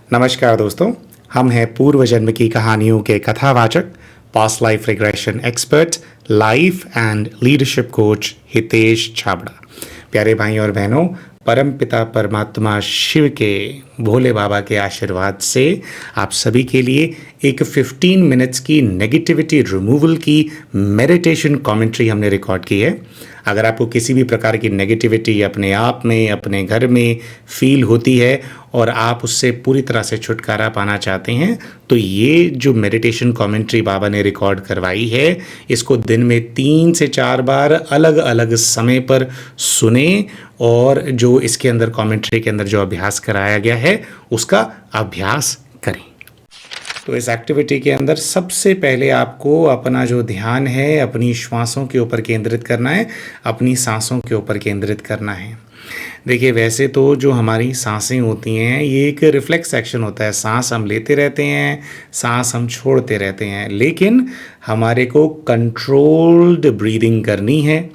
नमस्कार दोस्तों, हम हैं पूर्व जन्म की कहानियों के कथावाचक, past life regression expert, life and leadership coach Hitesh Chhabra. प्यारे भाई और बहनों, परम पिता परमात्मा शिव के भोले बाबा के आशीर्वाद से आप सभी के लिए एक 15 मिनट्स की नेगेटिविटी रिमूवल की मेडिटेशन कमेंट्री हमने रिकॉर्ड की है। अगर आपको किसी भी प्रकार की नेगेटिविटी अपने आप में, अपने घर में फील होती है और आप उससे पूरी तरह से छुटकारा पाना चाहते हैं, तो ये जो मेडिटेशन कमेंट्री बाबा ने रिकॉर्ड करवाई है, इसको दिन में 3 से 4 बार अलग अलग समय पर सुने और जो इसके अंदर कमेंट्री के अंदर जो अभ्यास कराया गया है उसका अभ्यास करें। तो इस एक्टिविटी के अंदर सबसे पहले आपको अपना जो ध्यान है अपनी श्वासों के ऊपर केंद्रित करना है, अपनी सांसों के ऊपर केंद्रित करना है। देखिए, वैसे तो जो हमारी सांसें होती हैं ये एक रिफ्लेक्स एक्शन होता है, सांस हम लेते रहते हैं, सांस हम छोड़ते रहते हैं, लेकिन हमारे को कंट्रोल्ड ब्रीदिंग करनी है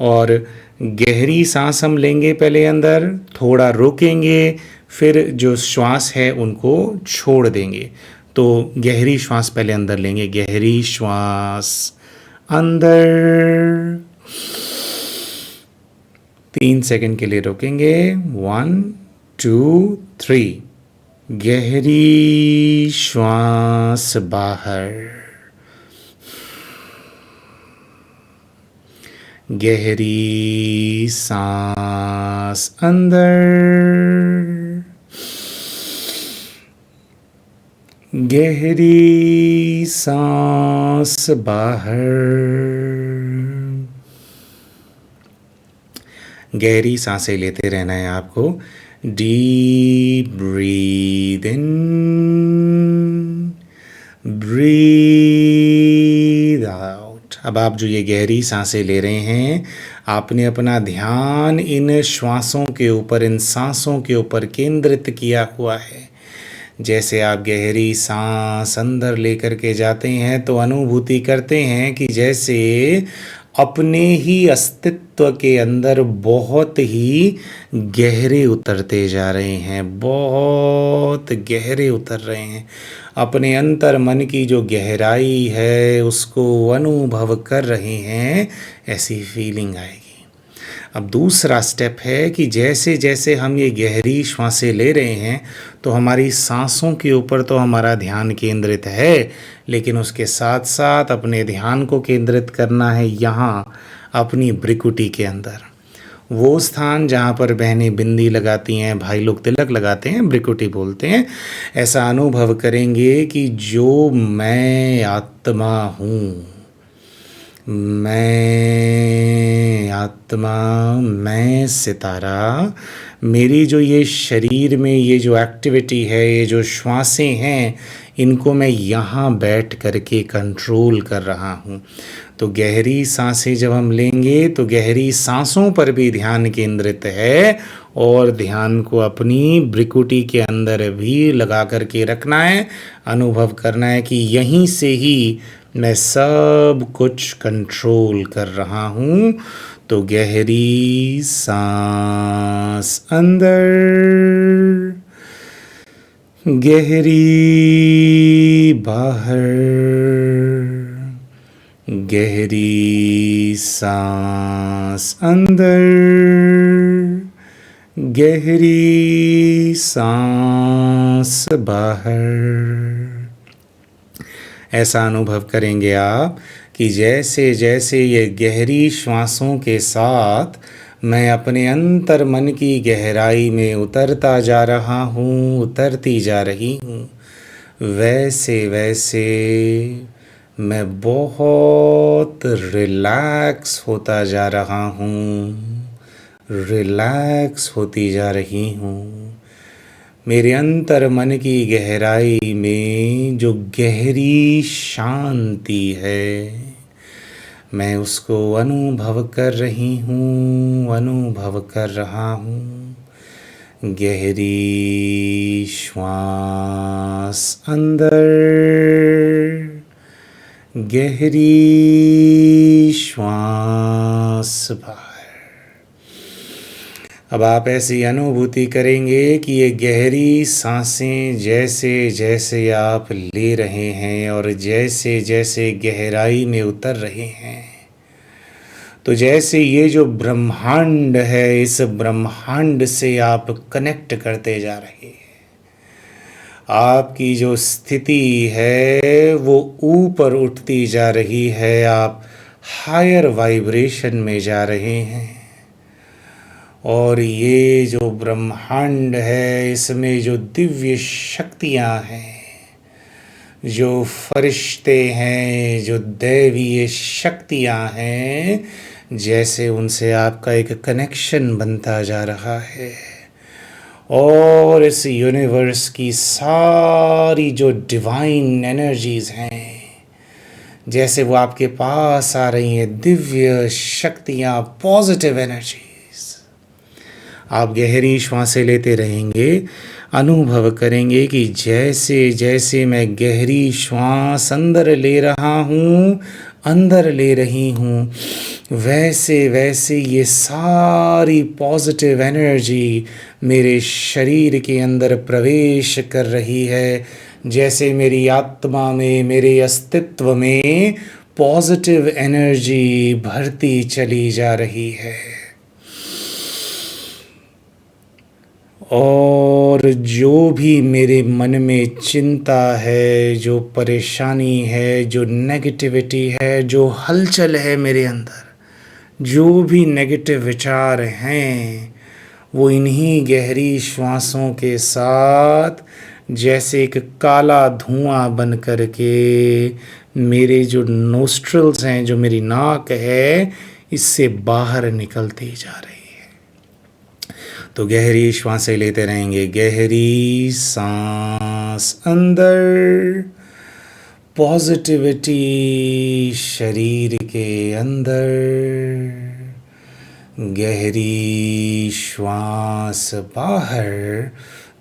और गहरी सांस हम लेंगे, पहले अंदर थोड़ा रोकेंगे, फिर जो श्वास है उनको छोड़ देंगे। तो गहरी श्वास पहले अंदर लेंगे, गहरी श्वास अंदर 3 सेकंड के लिए रोकेंगे, 1 2 3। गहरी श्वास बाहर, गहरी सांस अंदर, गहरी सांस बाहर। गहरी सांसें लेते रहना है आपको। Deep breathe in, breathe out. अब आप जो ये गहरी सांसें ले रहे हैं, आपने अपना ध्यान इन श्वासों के ऊपर, इन सांसों के ऊपर केंद्रित किया हुआ है। जैसे आप गहरी सांस अंदर लेकर के जाते हैं तो अनुभूति करते हैं कि जैसे अपने ही अस्तित्व के अंदर बहुत ही गहरे उतरते जा रहे हैं, बहुत गहरे उतर रहे हैं। अपने अंतर मन की जो गहराई है उसको अनुभव कर रहे हैं, ऐसी फीलिंग आएगी। अब दूसरा स्टेप है कि जैसे जैसे हम ये गहरी श्वासें ले रहे हैं तो हमारी सांसों के ऊपर तो हमारा ध्यान केंद्रित है, लेकिन उसके साथ साथ अपने ध्यान को केंद्रित करना है यहाँ अपनी भ्रिकुटी के अंदर, वो स्थान जहाँ पर बहनें बिंदी लगाती हैं, भाई लोग तिलक लगाते हैं, भ्रिकुटी बोलते हैं। ऐसा अनुभव करेंगे कि जो मैं आत्मा हूँ, मैं आत्मा, मैं सितारा, मेरी जो ये शरीर में ये जो एक्टिविटी है, ये जो श्वासें हैं, इनको मैं यहाँ बैठ करके कंट्रोल कर रहा हूँ। तो गहरी सांसें जब हम लेंगे तो गहरी सांसों पर भी ध्यान केंद्रित है और ध्यान को अपनी भ्रिकुटी के अंदर भी लगा करके रखना है। अनुभव करना है कि यहीं से ही मैं सब कुछ कंट्रोल कर रहा हूँ। तो गहरी सांस अंदर, गहरी बाहर, गहरी सांस अंदर, गहरी सांस बाहर। ऐसा अनुभव करेंगे आप कि जैसे जैसे ये गहरी श्वासों के साथ मैं अपने अंतर मन की गहराई में उतरता जा रहा हूँ, उतरती जा रही हूँ, वैसे वैसे मैं बहुत रिलैक्स होता जा रहा हूँ, रिलैक्स होती जा रही हूँ। मेरे अंतर मन की गहराई में जो गहरी शांति है, मैं उसको अनुभव कर रही हूँ, अनुभव कर रहा हूँ। गहरी श्वास अंदर, गहरी श्वास बाहर। अब आप ऐसी अनुभूति करेंगे कि ये गहरी सांसें जैसे जैसे आप ले रहे हैं और जैसे जैसे गहराई में उतर रहे हैं, तो जैसे ये जो ब्रह्मांड है, इस ब्रह्मांड से आप कनेक्ट करते जा रहे हैं। आपकी जो स्थिति है वो ऊपर उठती जा रही है, आप हायर वाइब्रेशन में जा रहे हैं। और ये जो ब्रह्मांड है, इसमें जो दिव्य शक्तियाँ हैं, जो फरिश्ते हैं, जो दैवीय शक्तियाँ हैं, जैसे उनसे आपका एक कनेक्शन बनता जा रहा है। और इस यूनिवर्स की सारी जो डिवाइन एनर्जीज हैं, जैसे वो आपके पास आ रही हैं, दिव्य शक्तियाँ, पॉजिटिव एनर्जीज। आप गहरी श्वासें लेते रहेंगे, अनुभव करेंगे कि जैसे जैसे मैं गहरी श्वास अंदर ले रहा हूँ, अंदर ले रही हूँ, वैसे वैसे ये सारी पॉजिटिव एनर्जी मेरे शरीर के अंदर प्रवेश कर रही है। जैसे मेरी आत्मा में, मेरे अस्तित्व में पॉजिटिव एनर्जी भरती चली जा रही है। और जो भी मेरे मन में चिंता है, जो परेशानी है, जो नेगेटिविटी है, जो हलचल है मेरे अंदर, जो भी नेगेटिव विचार हैं, वो इन्हीं गहरी श्वासों के साथ जैसे एक काला धुआं बन कर के मेरे जो नोस्ट्रल्स हैं, जो मेरी नाक है, इससे बाहर निकलती जा रही है। तो गहरी श्वासें लेते रहेंगे, गहरी सांस अंदर, पॉजिटिविटी शरीर के अंदर, गहरी श्वास बाहर।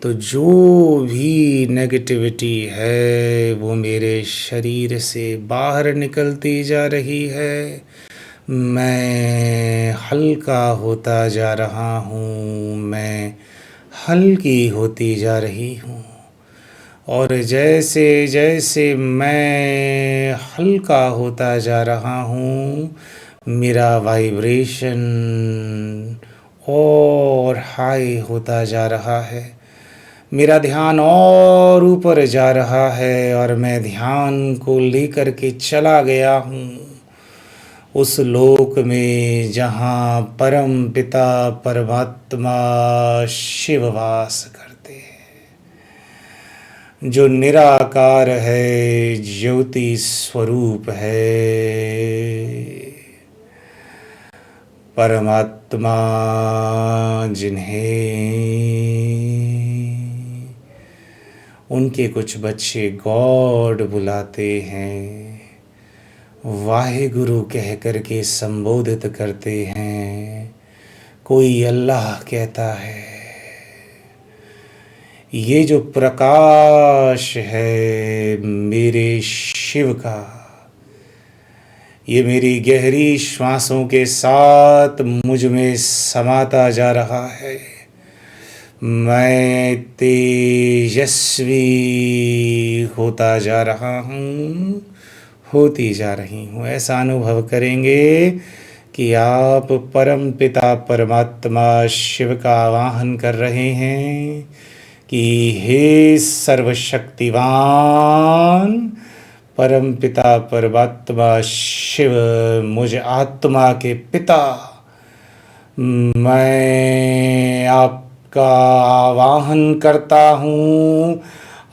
तो जो भी नेगेटिविटी है वो मेरे शरीर से बाहर निकलती जा रही है। मैं हल्का होता जा रहा हूँ, मैं हल्की होती जा रही हूँ। और जैसे जैसे मैं हल्का होता जा रहा हूँ, मेरा वाइब्रेशन और हाई होता जा रहा है, मेरा ध्यान और ऊपर जा रहा है, और मैं ध्यान को लेकर के चला गया हूँ उस लोक में जहाँ परम पिता परमात्मा शिव वास करते हैं, जो निराकार है, ज्योति स्वरूप है, परमात्मा जिन्हें उनके कुछ बच्चे गॉड बुलाते हैं, वाहेगुरु कह कर के संबोधित करते हैं, कोई अल्लाह कहता है। ये जो प्रकाश है मेरे शिव का, ये मेरी गहरी श्वासों के साथ मुझ में समाता जा रहा है। मैं तेजस्वी होता जा रहा हूँ, होती जा रही हूँ। ऐसा अनुभव करेंगे कि आप परम पिता परमात्मा शिव का आवाहन कर रहे हैं कि हे सर्वशक्तिवान परम पिता परमात्मा शिव, मुझ आत्मा के पिता, मैं आपका आवाहन करता हूँ,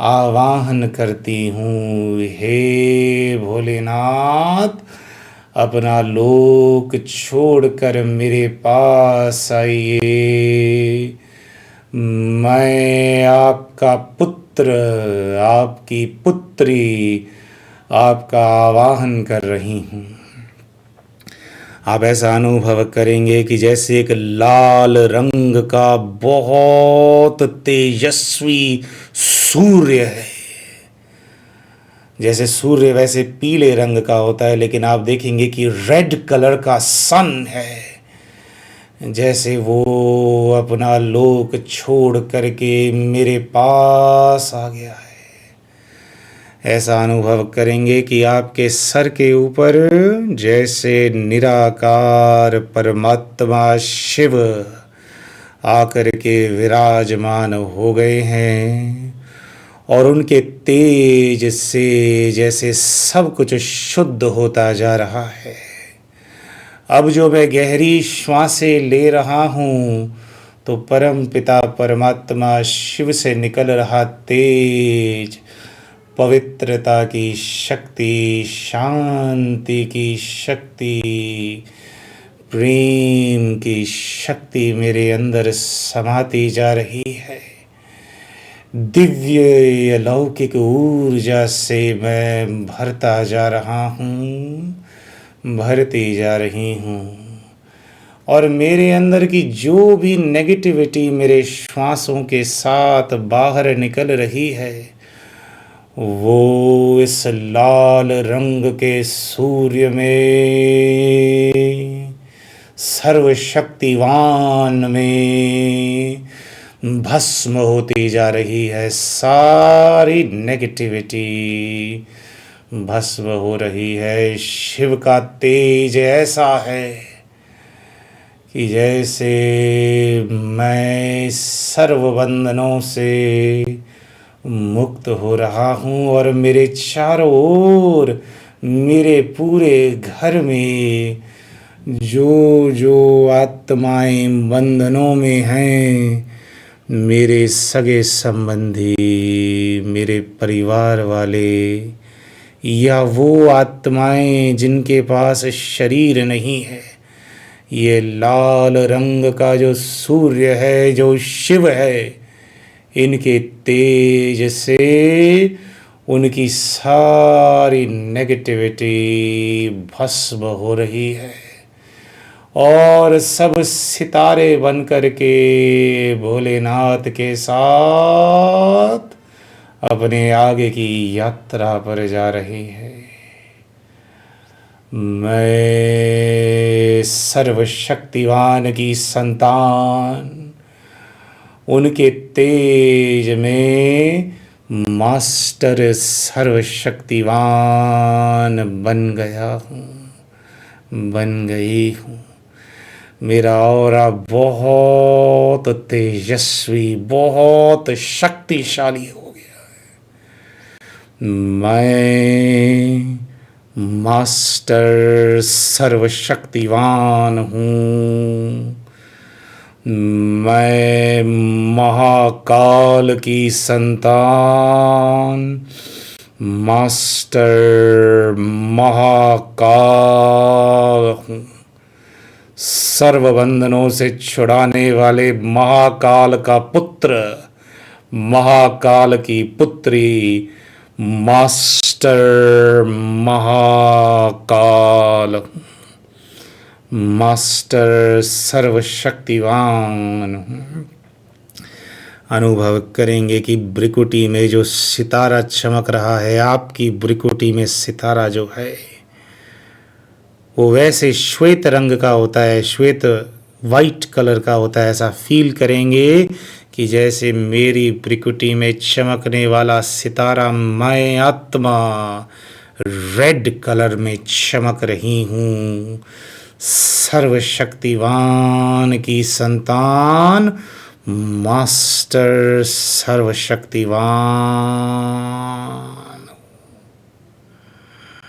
आवाहन करती हूँ। हे भोलेनाथ, अपना लोक छोड़कर मेरे पास आइए। मैं आपका पुत्र, आपकी पुत्री, आपका आवाहन कर रही हूँ। आप ऐसा अनुभव करेंगे कि जैसे एक लाल रंग का बहुत तेजस्वी सूर्य है, जैसे सूर्य वैसे पीले रंग का होता है, लेकिन आप देखेंगे कि रेड कलर का सन है, जैसे वो अपना लोक छोड़ करके मेरे पास आ गया है। ऐसा अनुभव करेंगे कि आपके सर के ऊपर जैसे निराकार परमात्मा शिव आकर के विराजमान हो गए हैं और उनके तेज से जैसे सब कुछ शुद्ध होता जा रहा है। अब जो मैं गहरी श्वासें ले रहा हूँ तो परम पिता परमात्मा शिव से निकल रहा तेज, पवित्रता की शक्ति, शांति की शक्ति, प्रेम की शक्ति मेरे अंदर समाती जा रही है। दिव्य अलौकिक ऊर्जा से मैं भरता जा रहा हूँ, भरती जा रही हूँ। और मेरे अंदर की जो भी नेगेटिविटी मेरे श्वासों के साथ बाहर निकल रही है, वो इस लाल रंग के सूर्य में, सर्वशक्तिवान में भस्म होती जा रही है। सारी नेगेटिविटी भस्म हो रही है। शिव का तेज ऐसा है कि जैसे मैं सर्व बंधनों से मुक्त हो रहा हूँ और मेरे चारों ओर, मेरे पूरे घर में जो जो आत्माएं बंधनों में हैं, मेरे सगे संबंधी, मेरे परिवार वाले, या वो आत्माएं जिनके पास शरीर नहीं है, ये लाल रंग का जो सूर्य है, जो शिव है, इनके तेज से उनकी सारी नेगेटिविटी भस्म हो रही है और सब सितारे बन कर के भोलेनाथ के साथ अपने आगे की यात्रा पर जा रही है। मैं सर्वशक्तिवान की संतान, उनके तेज में मास्टर सर्वशक्तिवान बन गया हूँ, बन गई हूँ। मेरा ऑरा बहुत तेजस्वी, बहुत शक्तिशाली हो गया है। मैं मास्टर सर्वशक्तिवान हूँ। मैं महाकाल की संतान, मास्टर महाकाल हूँ। सर्व बंधनों से छुड़ाने वाले महाकाल का पुत्र, महाकाल की पुत्री, मास्टर महाकाल, मास्टर सर्वशक्तिवान हूँ। अनुभव करेंगे कि ब्रिकुटी में जो सितारा चमक रहा है, आपकी ब्रिकुटी में सितारा जो है वो वैसे श्वेत रंग का होता है, श्वेत वाइट कलर का होता है। ऐसा फील करेंगे कि जैसे मेरी ब्रिकुटी में चमकने वाला सितारा, मैं आत्मा रेड कलर में चमक रही हूँ। सर्वशक्तिवान की संतान, मास्टर सर्वशक्तिवान